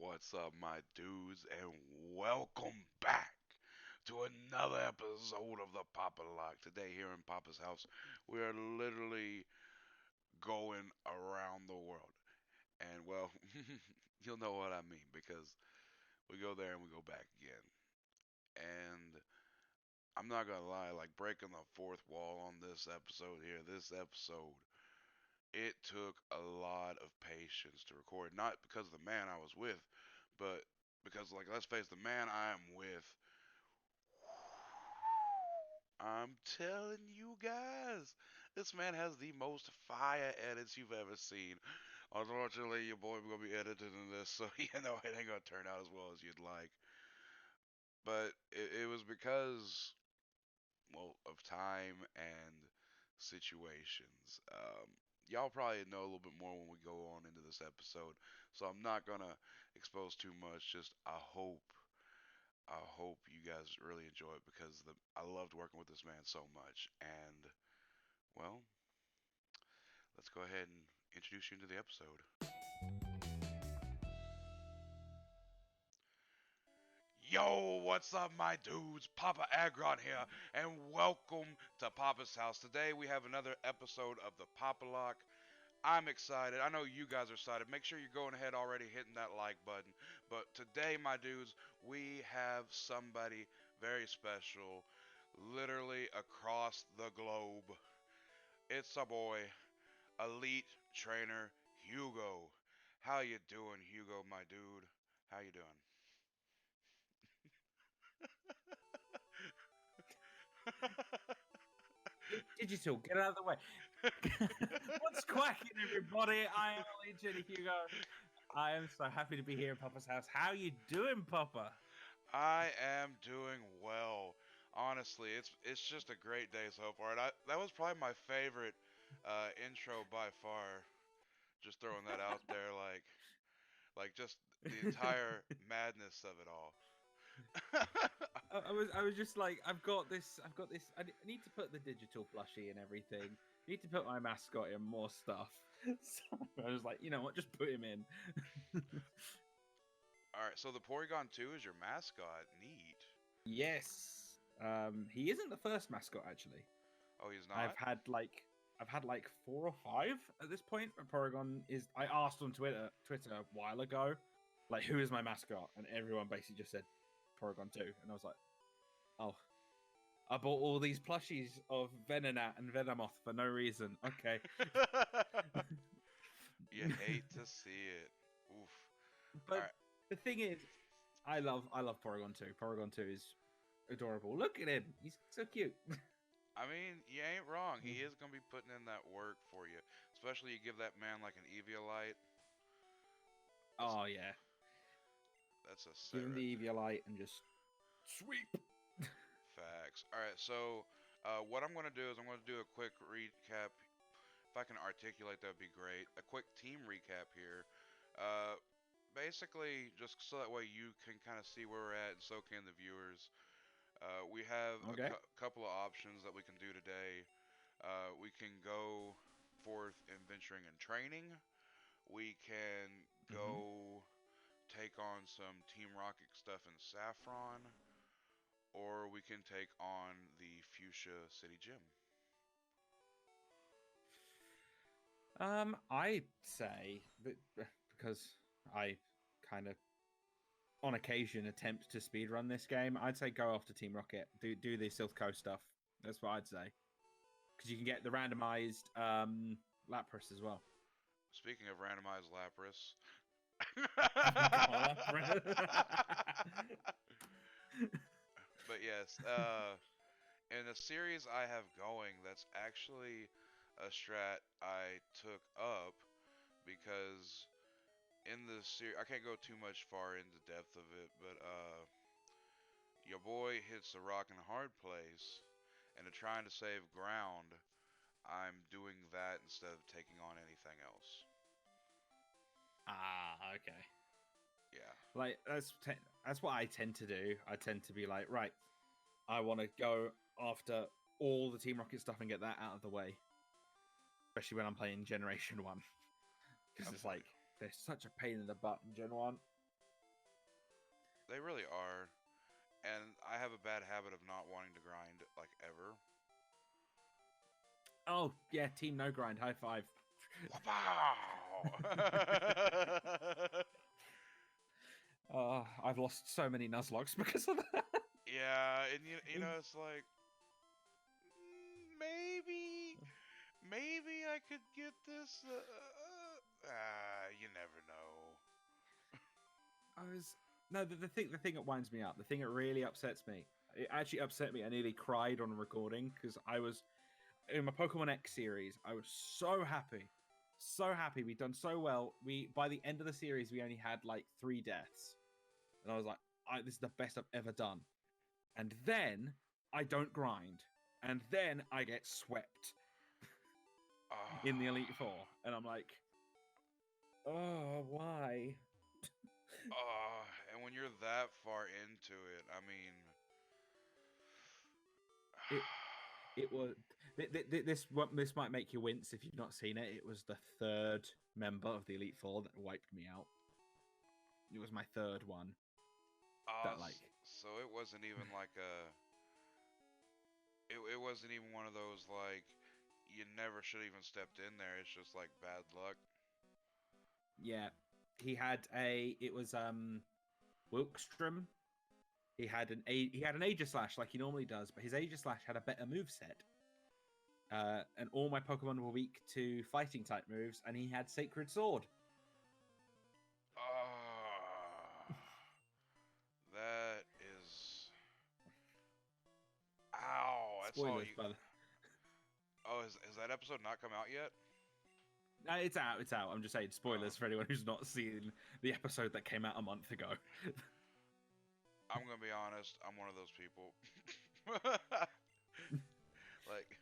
What's up, my dudes, and welcome back to another episode of the Papalocke. Today, here in Papa's house, we are literally going around the world. And, well, you'll know what I mean because we go there and we go back again. And I'm not gonna lie, like breaking the fourth wall on this episode here, it took a lot of patience to record. Not because of the man I was with, but because, like, let's face the man I am with. I'm telling you guys, this man has the most fire edits you've ever seen. Unfortunately, your boy gonna be editing this, so it ain't gonna turn out as well as you'd like. But it was because, well, of time and situations. Y'all probably know a little bit more when we go on into this episode, so I'm not gonna expose too much. Just I hope you guys really enjoy it because I loved working with this man so much. And well, let's go ahead and introduce you into the episode. Yo, what's up, my dudes? Papa Aggron here, and welcome to Papa's house. Today we have another episode of the Papalocke. I'm excited. I know you guys are excited. Make sure you're going ahead already hitting that like button. But today, my dudes, we have somebody very special, literally across the globe. It's our boy, elite trainer Hugo. How you doing, Hugo, my dude? How you doing? Digital, get out of the way. What's quacking, everybody? I am Legion Hugo. I am so happy to be here in Papa's house. How you doing, Papa? I am doing well. Honestly, it's just a great day so far. And that was probably my favorite intro by far. Just throwing that out there, like just the entire madness of it all. I was just like, I've got this. I need to put the digital plushie and everything. Need to put my mascot in more stuff. So I was like, you know what? Just put him in. All right, so the Porygon 2 is your mascot. Neat. Yes. He isn't the first mascot actually. Oh, he's I've not? had like I've had like 4 or 5 at this point. But Porygon is. I asked on Twitter a while ago, like, who is my mascot, and everyone basically just said Porygon 2, and I was like, oh, I bought all these plushies of Venonat and Venomoth for no reason. Okay, You hate to see it. Oof. All but right. the thing is, I love Porygon 2. Porygon 2 is adorable. Look at him, he's so cute. I mean, you ain't wrong. He is gonna be putting in that work for you. Especially you give that man like an Eviolite. That's Oh yeah, that's a set give him right the there. Eviolite and just sweep. Facts. All right. So, what I'm gonna do is I'm gonna do a quick recap. If I can articulate, that would be great. A quick team recap here. Uh, Basically, just so that way you can kind of see where we're at, and so can the viewers. We have a Okay. couple of options that we can do today. We can go forth in venturing and training. We can Mm-hmm. go take on some Team Rocket stuff in Saffron, or we can take on the Fuchsia City Gym. I'd say that because I kind of, on occasion, attempt to speedrun this game, I'd say go after Team Rocket. Do the Silph Co stuff. That's what I'd say. Because you can get the randomized Lapras as well. Speaking of randomized Lapras, God, Lapras. but yes, in a series I have going, that's actually a strat I took up because in the series, I can't go too much far into depth of it, but your boy hits a rock and a hard place, and to trying to save ground, I'm doing that instead of taking on anything else. Ah, okay. Yeah. Like that's what I tend to do. I tend to be like, right, I want to go after all the Team Rocket stuff and get that out of the way, especially when I'm playing Generation 1. I Because it's feel you. like, they're such a pain in the butt in Gen 1. They really are. And I have a bad habit of not wanting to grind, like, ever. Oh yeah, team no grind. High five. Wow! I've lost so many Nuzlocks because of that. Yeah, and you know, it's like, maybe, maybe I could get this. You never know. I was no the thing that winds me up. The thing that really upsets me. It actually upset me. I nearly cried on recording because I was in my Pokemon X series. I was so happy. We'd done so well. We by the end of the series, we only had like 3 deaths, and I was like, "This is the best I've ever done." And then I don't grind, and then I get swept in the Elite Four, and I'm like, "Oh, why?" And when you're that far into it, I mean, It it was this might make you wince if you've not seen it. It was the 3rd member of the Elite Four that wiped me out. It was my 3rd one that like so it wasn't even like it wasn't even one of those like you never should even stepped in there. It's just like bad luck. yeah. He had a it was Wilkstrom. He had an Aegislash like he normally does, but his Aegislash had a better move set. And all my Pokemon were weak to fighting type moves, and he had Sacred Sword. That is. Ow! That's all Spoilers, you. brother. Oh, has that episode not come out yet? It's out. It's out. I'm just saying spoilers for anyone who's not seen the episode that came out a month ago. I'm gonna be honest. I'm one of those people. like,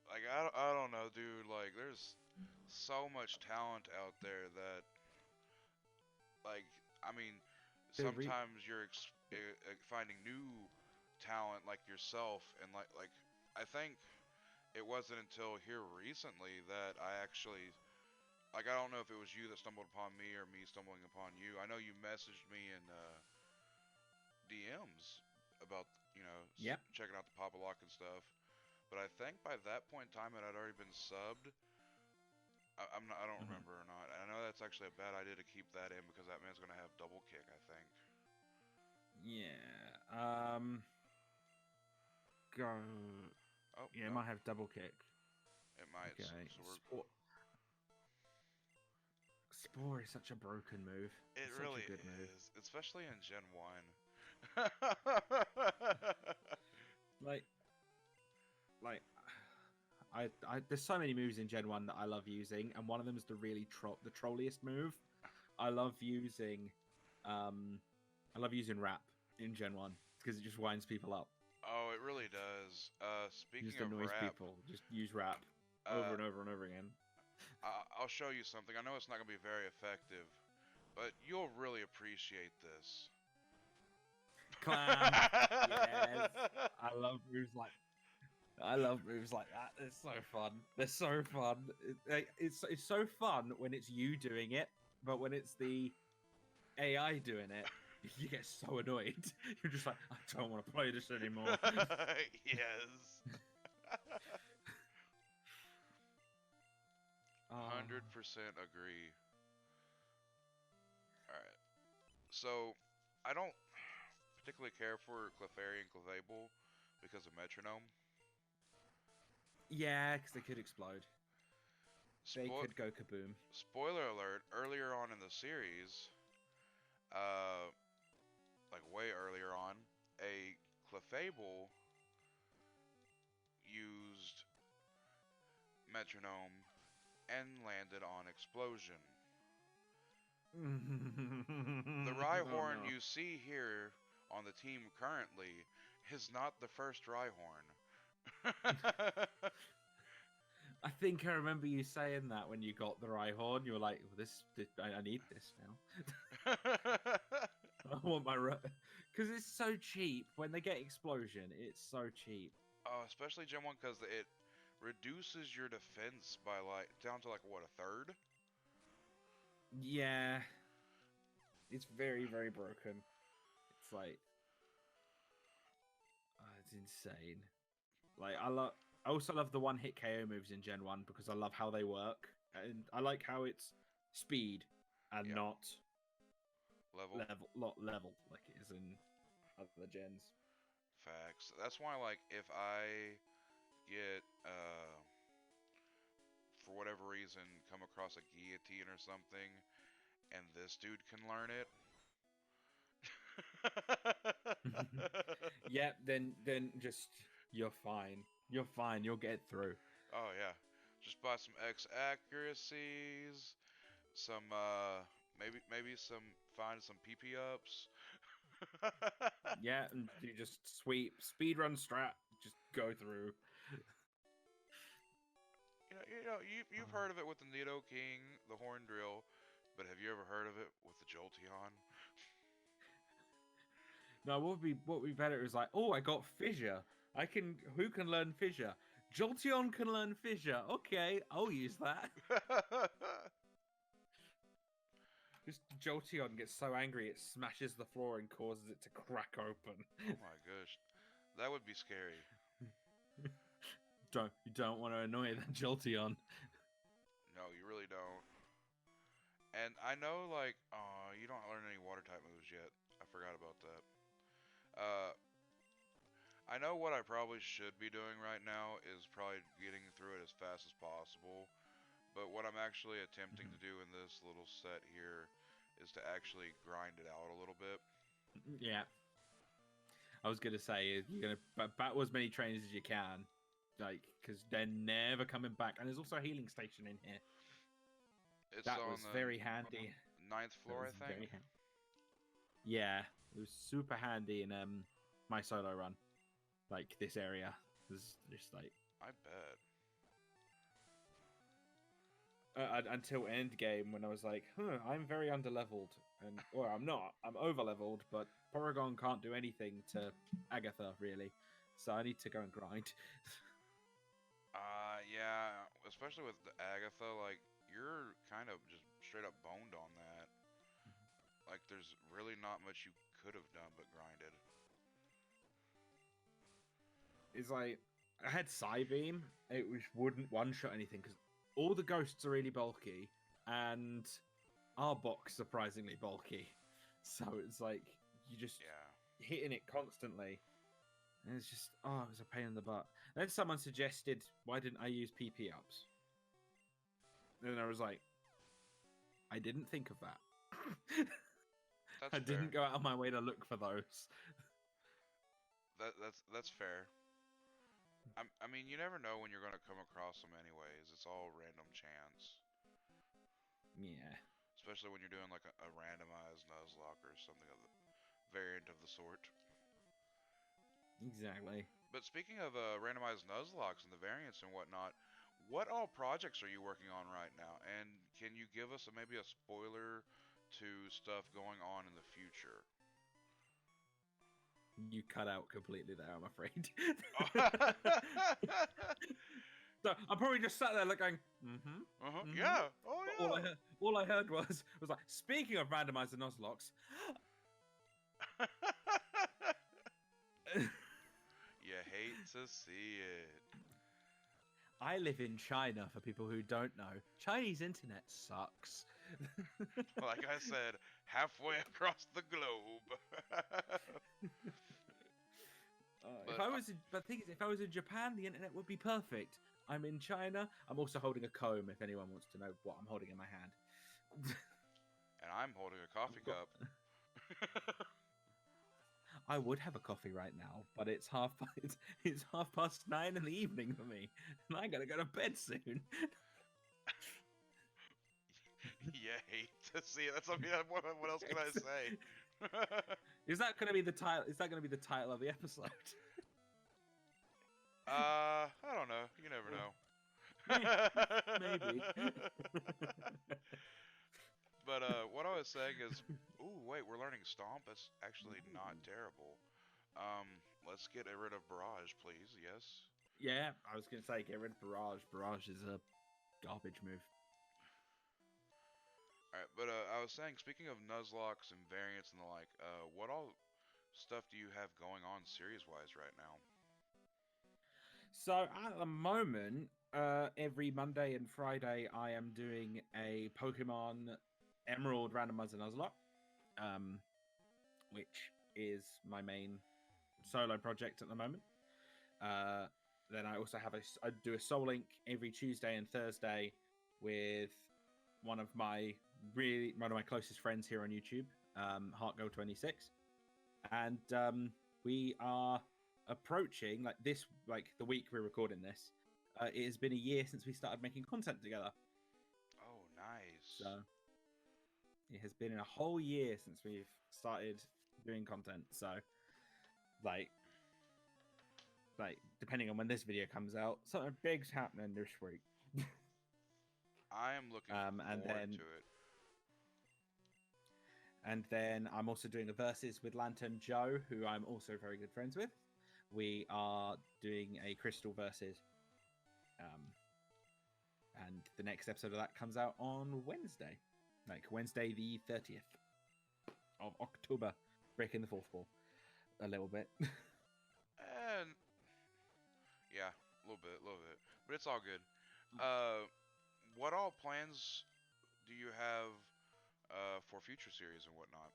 like I don't know, dude. Like, there's so much talent out there that, like, I mean, sometimes you're finding new talent like yourself, and like I think it wasn't until here recently that I actually like I don't know if it was you that stumbled upon me or me stumbling upon you. I know you messaged me in DMs about Yep. checking out the Papalocke and stuff, but I think by that point in time it had already been subbed. I don't remember or not. And I know that's actually a bad idea to keep that in because that man's gonna have double kick, I think. Yeah. Go. Oh, Yeah, it no, might have double kick. it might. Okay. So we're. Spore is such a broken move. It It's really such a good move. is, especially in Gen 1. Like, like, there's so many moves in Gen 1 that I love using, and one of them is the really the trolliest move. I love using, Rap in Gen 1 because it just winds people up. Oh, it really does. Speaking Just of annoys rap, people. Just use Rap over and over and over again. I'll show you something. I know it's not going to be very effective, but you'll really appreciate this. Clam. Yes. I love moves like that. They're so fun. They're so fun. It's so fun when it's you doing it, but when it's the AI doing it, you get so annoyed. You're just like, I don't want to play this anymore. Yes. 100% agree. Alright. So, I don't particularly care for Clefairy and Clefable because of Metronome. Yeah, because they could explode. They could go kaboom. Spoiler alert, earlier on in the series, like way earlier on, a Clefable used Metronome and landed on Explosion. The Rhyhorn you see here on the team currently is not the first Rhyhorn. I think I remember you saying that when you got the Rhyhorn. You were like, I need this now. I want my because it's so cheap. When they get Explosion, it's so cheap. Oh, especially Gen 1 because it reduces your defense by like down to like what, a third? Yeah. It's very, very broken. It's like, it's insane. Like I also love the one-hit KO moves in Gen 1 because I love how they work, and I like how it's speed and Yeah. not Level. level like it is in other gens. Facts. That's why, like, if I get, for whatever reason, come across a guillotine or something, and this dude can learn it. Yeah, then just you're fine. You're fine. You'll get through. Oh yeah, just buy some X accuracies, some maybe some find some PP ups. Yeah, and you just speed run strat. Just go through. You've heard of it with the Nido King, the Horn Drill, but have you ever heard of it with the Jolteon? No, what would be better is like, oh, I got fissure. Who can learn fissure? Jolteon can learn fissure. Okay, I'll use that. Just Jolteon gets so angry it smashes the floor and causes it to crack open. Oh my gosh, that would be scary. You don't want to annoy that Jolteon. No, you really don't. And I know, like, you don't learn any water type moves yet. I forgot about that. Uh, I know what I probably should be doing right now is probably getting through it as fast as possible. But what I'm actually attempting to do in this little set here is to actually grind it out a little bit. Yeah, I was gonna say you're gonna battle as many trainers as you can, like because they're never coming back. And there's also a healing station in here. It's That on was the very handy. ninth That floor, was I think. very handy. Yeah, it was super handy in my solo run. Like this area was just like I bet. until end game when I was like, I'm very underleveled, and or I'm not, I'm overleveled, but Porygon can't do anything to Agatha really, so I need to go and grind. Yeah, especially with the Agatha, like, you're kind of just straight up boned on that. Like, there's really not much you could have done but grinded. It's like I had Psybeam, it wouldn't one shot anything because all the ghosts are really bulky, and our box surprisingly bulky, so it's like you just Yeah. hitting it constantly. And it's just, it was a pain in the butt. Then someone suggested, why didn't I use PP ups? And I was like, I didn't think of that. That's I fair. didn't go out of my way to look for those. That's fair. I mean, you never know when you're gonna come across them anyways. It's all random chance. Yeah. Especially when you're doing like a randomized Nuzlocke or something of the variant of the sort. Exactly. But speaking of randomized Nuzlocks and the variants and whatnot, what all projects are you working on right now? And can you give us maybe a spoiler to stuff going on in the future? You cut out completely there, I'm afraid. So I'm probably just sat there looking, Yeah. Oh yeah. All I heard was like, speaking of randomized Nuzlocks, You hate to see it. I live in China, for people who don't know. Chinese internet sucks. Like I said, halfway across the globe. But the thing is, if I was in Japan, the internet would be perfect. I'm in China. I'm also holding a comb, if anyone wants to know what I'm holding in my hand. And I'm holding a coffee cup. I would have a coffee right now, but it's it's 9:30 in the evening for me, and I gotta go to bed soon. You hate to see it. That's, I mean, what else can I say? Is that gonna be the title? Is that gonna be the title of the episode? I don't know. You never know. Maybe. But what I was saying is, ooh, wait, we're learning Stomp. That's actually not terrible. Let's get rid of Barrage, please. Yes. Yeah, I was gonna say get rid of Barrage. Barrage is a garbage move. Alright, but I I was saying, speaking of Nuzlocks and variants and the like, what all stuff do you have going on series-wise right now? So at the moment, every Monday and Friday, I am doing a Pokemon Emerald Randomizer Nuzlocke, which is my main solo project at the moment. Then I also have I do a Soul Link every Tuesday and Thursday with one of my closest friends here on YouTube, HeartGirl26, and we are approaching the week we're recording this. It has been a year since we started making content together. Oh, nice. So it has been a whole year since we've started doing content. So like depending on when this video comes out, something big's happening this week. I am looking and forward then to it. And then I'm also doing a versus with Lantern Joe, who I'm also very good friends with. We are doing a Crystal versus. And the next episode of that comes out on Wednesday. Like Wednesday the 30th of October. Breaking the fourth wall a little bit. And yeah, a little bit. But it's all good. What all plans do you have for future series and whatnot?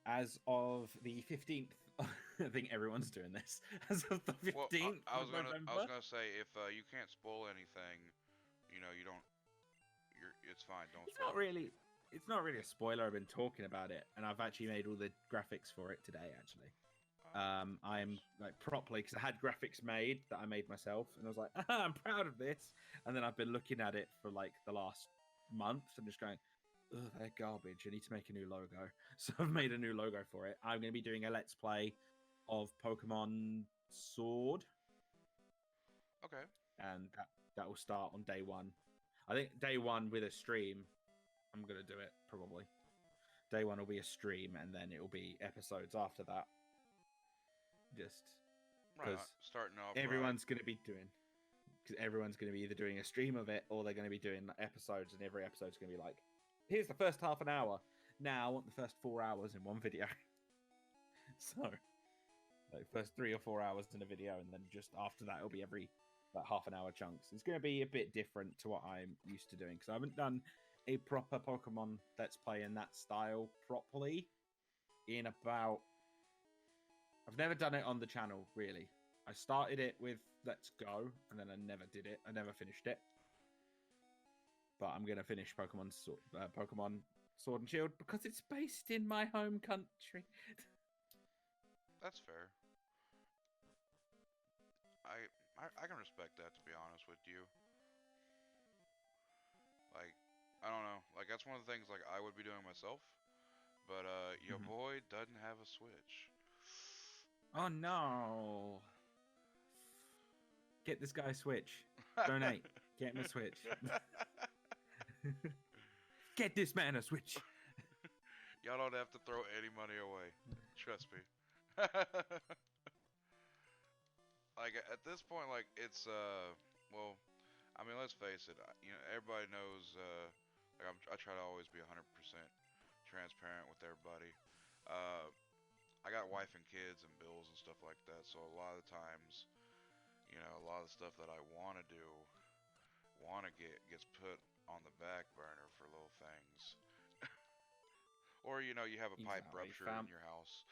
As of the 15th, I think everyone's doing this. As of the 15th Well, I was of November. gonna say if you can't spoil anything, you don't. It's fine. Don't. It's not really. It's not really a spoiler. I've been talking about it, and I've actually made all the graphics for it today. Actually, I'm like properly because I had graphics made that I made myself, and I was like, I'm proud of this. And then I've been looking at it for like the last month, and just going, ugh, they're garbage. I need to make a new logo. So I've made a new logo for it. I'm going to be doing a let's play of Pokemon Sword. Okay. And that will start on day one. I think day one with a stream. I'm going to do it probably. Day one will be a stream, and then it will be episodes after that. Just because starting off, everyone's going to be doing. Because everyone's going to be either doing a stream of it, or they're going to be doing episodes, and every episode's going to be like, here's the first half an hour. Now I want the first 4 hours in one video. So, like first 3 or 4 hours in a video, and then just after that, it'll be every like half an hour chunks. It's going to be a bit different to what I'm used to doing because I haven't done a proper Pokemon Let's Play in that style properly in about. I've never done it on the channel really. I started it with Let's Go, and then I never did it. I never finished it. But I'm going to finish Pokemon Sword and Shield because it's based in my home country. That's fair. I can respect that, to be honest with you. Like, I don't know. Like, that's one of the things like I would be doing myself. But your boy doesn't have a Switch. Oh no! Get this guy a Switch. Donate. Get him a Switch. Get this man a Switch. Y'all don't have to throw any money away. Trust me. Like at this point, like it's well, I mean, let's face it. Everybody knows. Like I try to always be 100% transparent with everybody. I got wife and kids and bills and stuff like that, so a lot of the times, a lot of the stuff that I want to do, want to get, gets put on the back burner for little things. Or you have a pipe rupture in your house.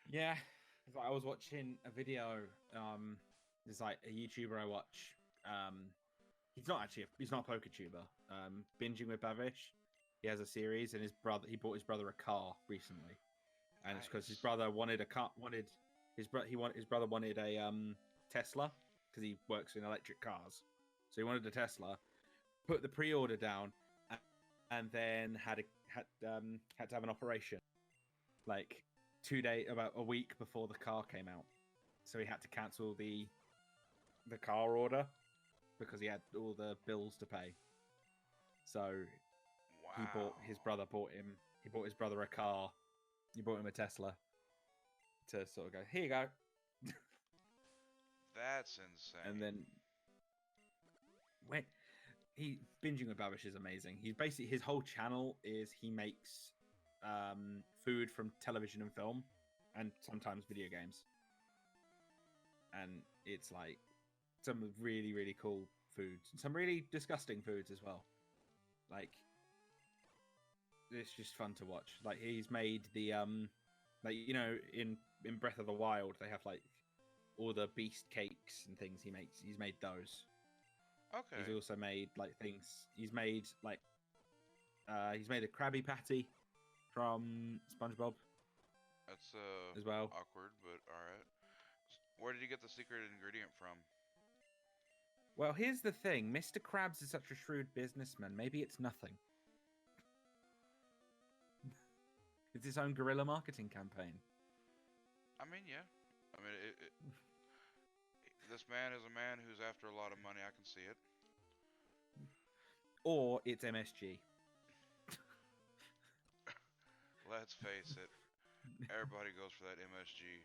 Yeah, I was watching a video. There's like a YouTuber I watch. He's not a PokeTuber. Binging with Bavish. He has a series, and he bought his brother a car recently, and it's because his brother wanted a car. His brother wanted a Tesla because he works in electric cars, so he wanted a Tesla. Put the pre-order down, and then had to have an operation, like about a week before the car came out. So he had to cancel the car order because he had all the bills to pay. So he bought his brother a car. He bought him a Tesla to sort of go, here you go. That's insane. And then he binging with Babish is amazing. He's basically his whole channel is he makes food from television and film, and sometimes video games. And it's like some really really cool foods, some really disgusting foods as well. Like it's just fun to watch. Like he's made the like you know in Breath of the Wild they have like all the beast cakes and things he makes. He's made those. Okay. He's also made like things. He's made a Krabby Patty from SpongeBob That's as well. awkward, but all right. Where did you get the secret ingredient from? Well, here's the thing: Mr. Krabs is such a shrewd businessman. Maybe it's nothing. It's his own guerrilla marketing campaign. I mean, yeah. I mean, this man is a man who's after a lot of money. I can see it. Or it's MSG. Let's face it. Everybody goes for that MSG.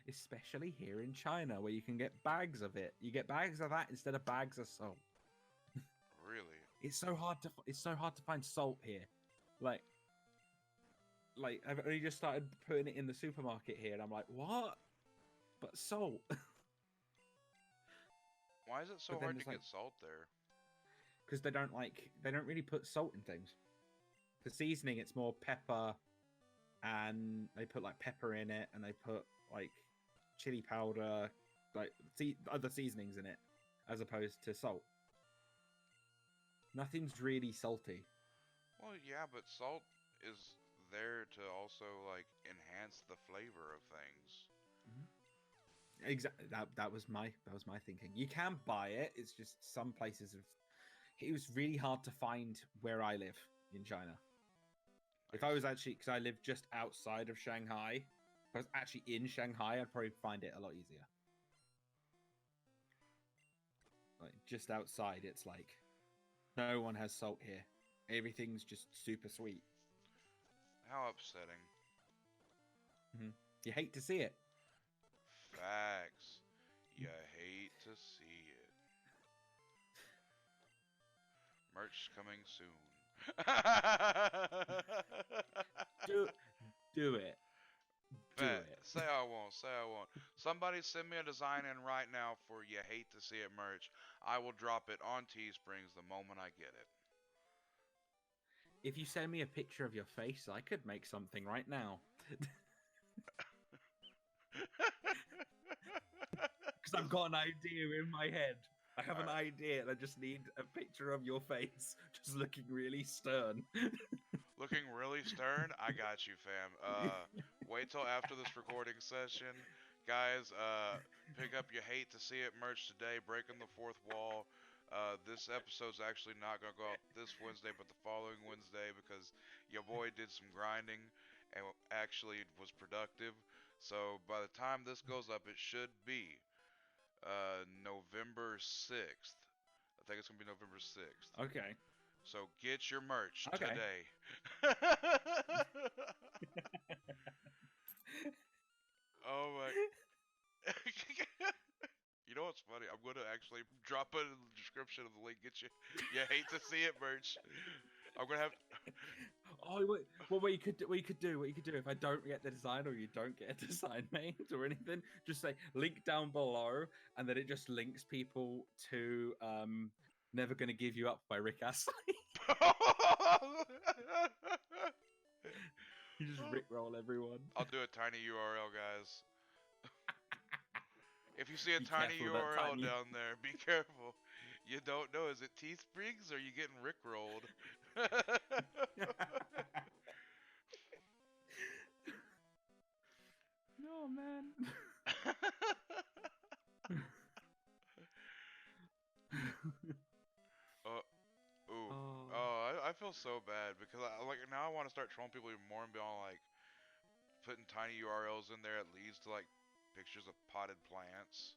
Especially here in China, where you can get bags of it. You get bags of that instead of bags of salt. Really? It's so hard to find salt here. Like I've only just started putting it in the supermarket here, and I'm like, what? But salt. Why is it so hard to get salt there? Because they don't really put salt in things. For seasoning, it's more pepper, and they put like pepper in it, and they put like chili powder, like other seasonings in it, as opposed to salt. Nothing's really salty. Well, yeah, but salt is there to also like enhance the flavor of things. Exactly. That was my thinking. You can buy it. It's just some places have. It was really hard to find where I live in China. If I was actually, because I live just outside of Shanghai, if I was actually in Shanghai, I'd probably find it a lot easier. Like just outside, it's like no one has salt here. Everything's just super sweet. How upsetting. You hate to see it. Facts. You hate to see it. Merch coming soon. Do it. Do it. Say I won't. Say I won't. Somebody send me a design in right now for You Hate to See It merch. I will drop it on Teesprings the moment I get it. If you send me a picture of your face, I could make something right now. Because I've got an idea in my head. I have an idea, and I just need a picture of your face, just looking really stern. Looking really stern? I got you, fam. Wait till after this recording session. Guys, pick up You Hate to See It merch today, breaking the fourth wall. This episode's actually not going to go up this Wednesday, but the following Wednesday, because your boy did some grinding and actually was productive. So by the time this goes up, it should be November 6th. I think it's going to be November 6th. Okay. So get your merch today. Oh my. You know what's funny? I'm going to actually drop it in the description of the link. Get you Hate to See It merch. I'm going to have... Oh, wait. Well, what you could do if I don't get the design or you don't get a design made or anything, just say link down below, and then it just links people to Never Gonna Give You Up by Rick Astley. You just rickroll everyone. I'll do a tiny URL, guys. If you see a tiny URL down there, be careful. You don't know, is it Teesprings or are you getting rickrolled? No, man. I feel so bad because now I want to start trolling people even more and be all like putting tiny URLs in there that leads to like pictures of potted plants.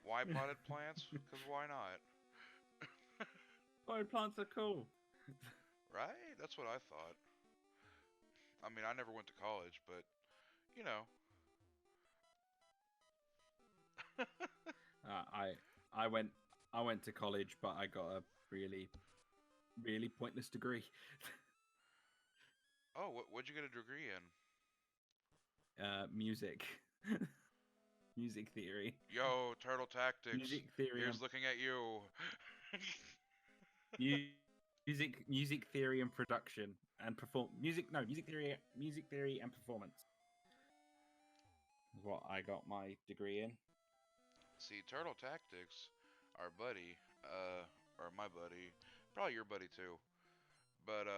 Why potted plants? Because why not? Potted plants are cool. Right? That's what I thought. I mean, I never went to college, but, you know. I went to college, but I got a really really pointless degree. Oh, what'd you get a degree in? Music, music theory, Yo, Turtle Tactics. music theory, Here's looking at you. music theory and production and music theory and performance is what I got my degree in. See, Turtle Tactics, our buddy, or my buddy, probably your buddy too. But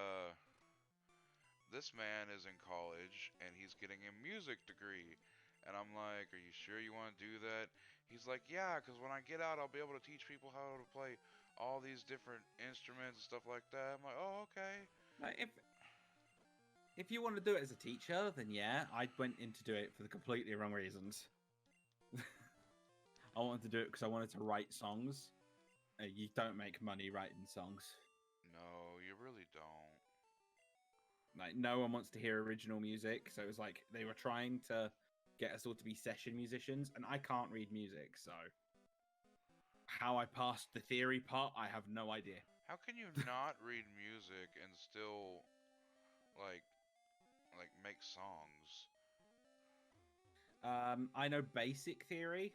this man is in college and he's getting a music degree. And I'm like, are you sure you want to do that? He's like, yeah, because when I get out, I'll be able to teach people how to play all these different instruments and stuff like that. I'm like, oh, okay. Like, if you want to do it as a teacher, then yeah, I went in to do it for the completely wrong reasons. I wanted to do it because I wanted to write songs. You don't make money writing songs. No, you really don't. Like, no one wants to hear original music, so it was like they were trying to get us all to be session musicians, and I can't read music, so how I passed the theory part, I have no idea. How can you not read music and still like make songs? I know basic theory.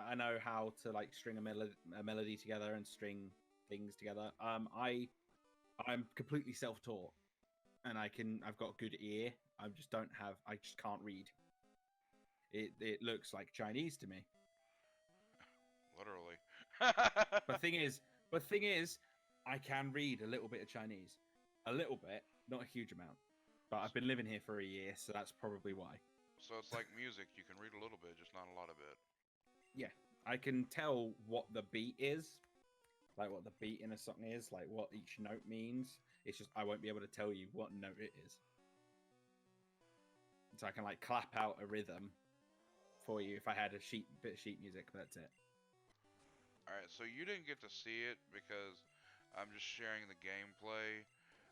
I know how to like string a melody together and string things together. I'm completely self-taught, and I've got good ear. I just can't read. It looks like Chinese to me. Literally. But thing is, I can read a little bit of Chinese, a little bit, not a huge amount. But I've been living here for a year, so that's probably why. So it's like music. You can read a little bit, just not a lot of it. Yeah, I can tell what the beat is, like what the beat in a song is, like what each note means. It's just I won't be able to tell you what note it is. So I can like clap out a rhythm for you if I had a bit of sheet music, but that's it. Alright, so you didn't get to see it because I'm just sharing the gameplay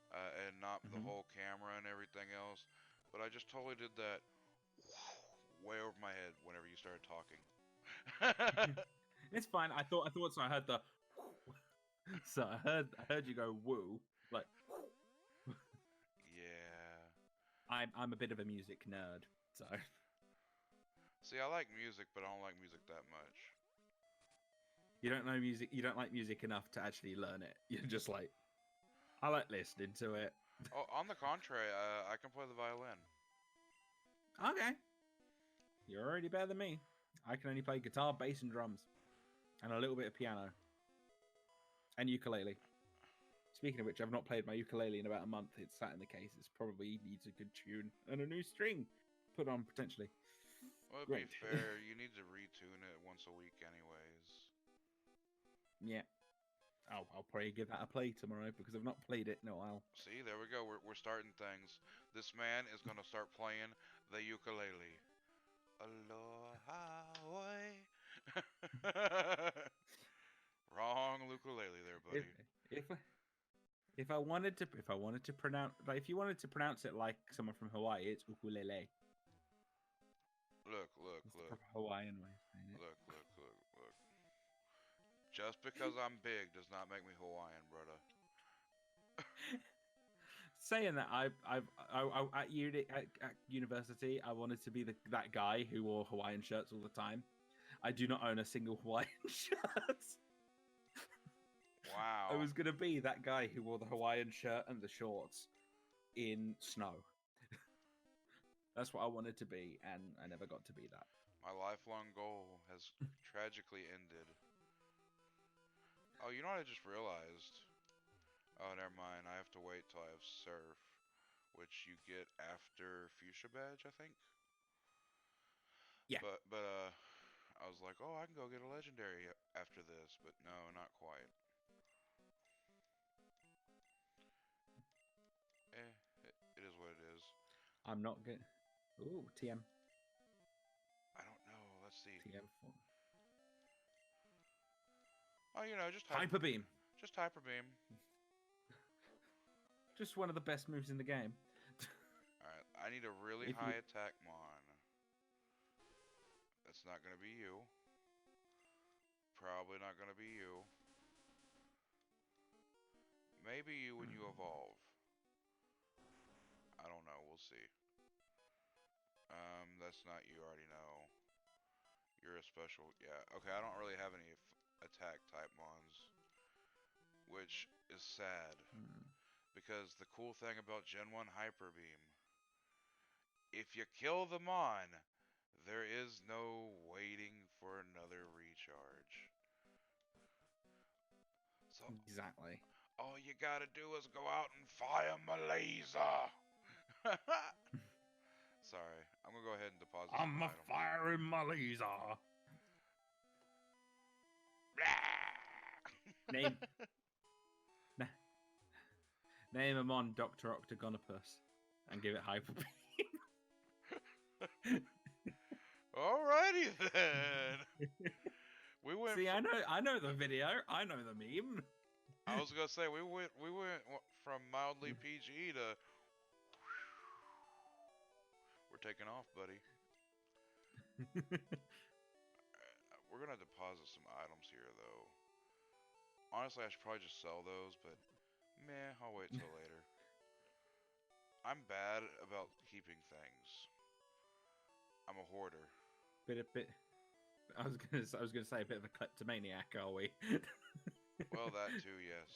and not the whole camera and everything else. But I just totally did that way over my head whenever you started talking. It's fine. I thought so. I heard the so I heard you go woo like. Yeah. I'm a bit of a music nerd, so. See, I like music, but I don't like music that much. You don't know music. You don't like music enough to actually learn it. You're just like, I like listening to it. Oh, on the contrary, I can play the violin. Okay, you're already better than me. I can only play guitar, bass, and drums, and a little bit of piano, and ukulele. Speaking of which, I've not played my ukulele in about a month. It's sat in the case. It's probably needs a good tune and a new string put on potentially. Well, to be fair, you need to retune it once a week anyways. Yeah. I'll probably give that a play tomorrow because I've not played it in a while. See, there we go. We're starting things. This man is going to start playing the ukulele. Aloha, oi. Wrong ukulele there, buddy. If I wanted to pronounce, like, if you wanted to pronounce it like someone from Hawaii, it's ukulele. Look. The Hawaiian way of saying it. Look. Just because I'm big does not make me Hawaiian, brother. Saying that, I at university, I wanted to be that guy who wore Hawaiian shirts all the time. I do not own a single Hawaiian shirt. Wow. I was gonna be that guy who wore the Hawaiian shirt and the shorts in snow. That's what I wanted to be, and I never got to be that. My lifelong goal has tragically ended. Oh, you know what I just realized? Oh, never mind. I have to wait till I have Surf, which you get after Fuchsia Badge, I think. Yeah. But I was like, oh, I can go get a Legendary after this, but no, not quite. It is what it is. I'm not good. Ooh, TM. I don't know. Let's see. TM4. Oh, you know, just Hyper Beam. Just Hyper Beam. Just one of the best moves in the game. Alright, I need a really high attack Mon. That's not going to be you. Probably not gonna be you. Maybe you when you evolve. I don't know. We'll see. That's not you. Already know. You're a special. Yeah. Okay. I don't really have any attack type mons, which is sad because the cool thing about Gen 1 Hyper Beam, if you kill the mon, there is no waiting for another recharge. So Exactly. all you gotta do is go out and fire my laser. Sorry, I'm gonna go ahead and deposit some I'm a items. fire in my laser. Name name him on Dr. Octagonopus and give it hyper beam. Alrighty then. We went. See, I know the video. I know the meme. I was gonna say we went from mildly PG to we're taking off, buddy. We're gonna deposit some items here though. Honestly, I should probably just sell those, but meh, I'll wait till later. I'm bad about keeping things. I'm a hoarder. Bit. I was gonna say a bit of a kleptomaniac, are we? Well, that too, yes.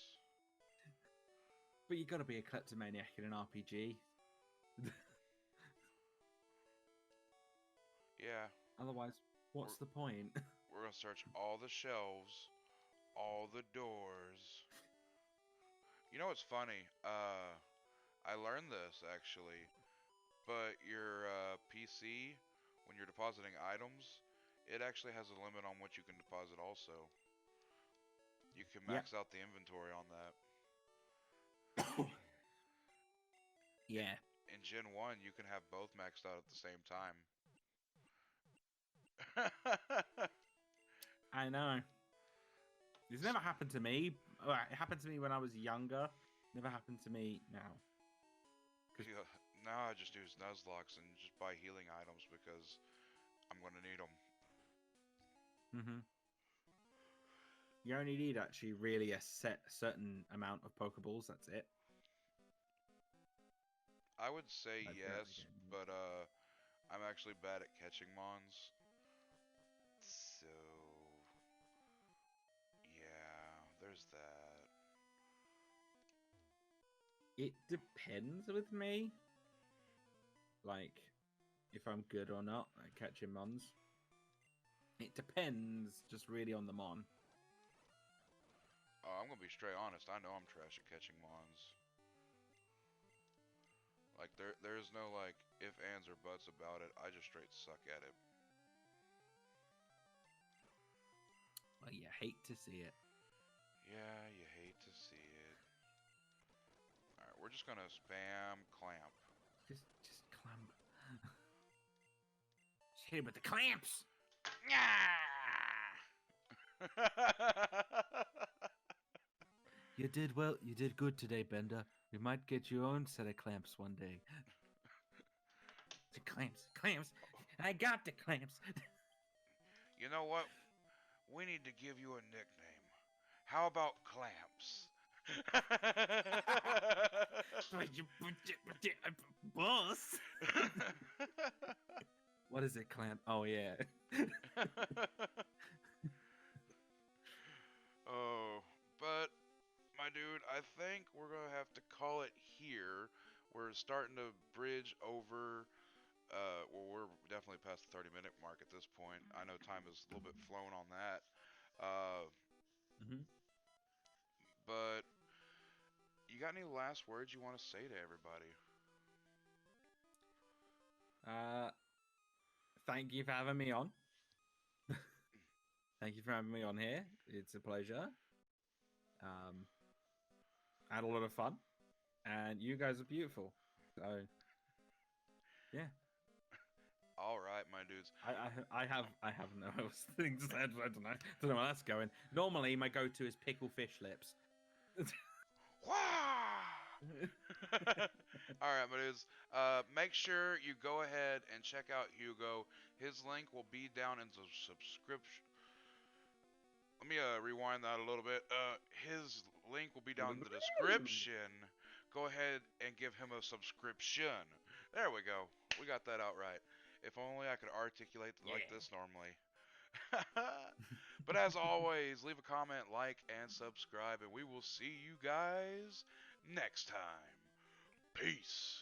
But you gotta be a kleptomaniac in an RPG. Yeah. Otherwise, what's the point? We're gonna search all the shelves, all the doors. You know what's funny? I learned this actually, but your PC, when you're depositing items, it actually has a limit on what you can deposit also. You can max out the inventory on that. Yeah. In Gen 1, you can have both maxed out at the same time. I know. It's never happened to me. Well, it happened to me when I was younger. Never happened to me now. Now I just use Nuzlocke and just buy healing items because I'm gonna need them. You only need actually really a certain amount of Pokeballs. That's it. I would say That's yes, but I'm actually bad at catching mons. So yeah, there's that. It depends with me. Like, if I'm good or not at catching mons. It depends just really on the mon. Oh, I'm gonna be straight honest. I know I'm trash at catching mons. Like there's no like if, ands, or buts about it. I just straight suck at it. Well, you hate to see it. Yeah, you hate to see it. Alright, we're just gonna spam clamp. Just clamp. Just hit him with the clamps. You did well. You did good today, Bender. We might get your own set of clamps one day. The clamps. I got the clamps. You know what? We need to give you a nickname. How about Clamps? Boss. What is it, clamp? Oh yeah. Oh, but my dude, I think we're gonna have to call it here. We're starting to bridge over. Well, we're definitely past the 30-minute mark at this point. I know time is a little bit flown on that. But you got any last words you want to say to everybody? Thank you for having me on. Thank you for having me on here. It's a pleasure. I had a lot of fun, and you guys are beautiful. So, yeah. All right, my dudes. I have no things to say. I don't know where that's going. Normally, my go-to is pickle fish lips. All right, my dudes. Make sure you go ahead and check out Hugo. His link will be down in the subscription. let me rewind that a little bit. His link will be down in the description. Go ahead and give him a subscription. There we go. We got that out right. If only I could articulate like Yeah. this normally. But as always, leave a comment, like, and subscribe, and we will see you guys next time. Peace.